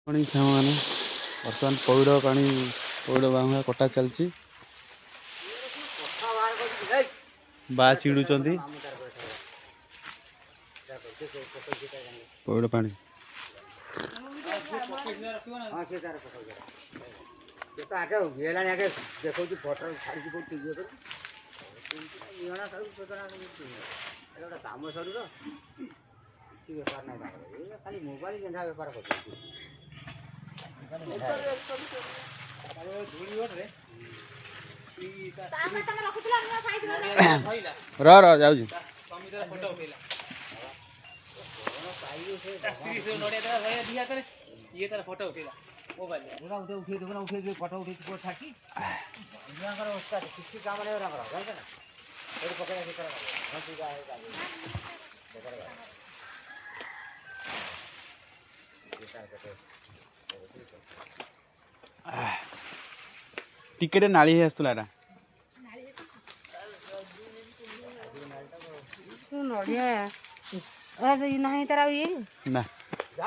पानी सामान बर्तमान पौड़ पानी पौड़ बांगा कटा चलती बा चिड़ुचंदी पौड़ पानी काम सरू खाली मोबाइल जेन्हा बेपार कर जाऊ फोटो उठेला मोबाइल उठे फोटो उठे छाकी किसी काम नहीं टिकेट नाली आसला नड़िया नहीं तारा ये ना जा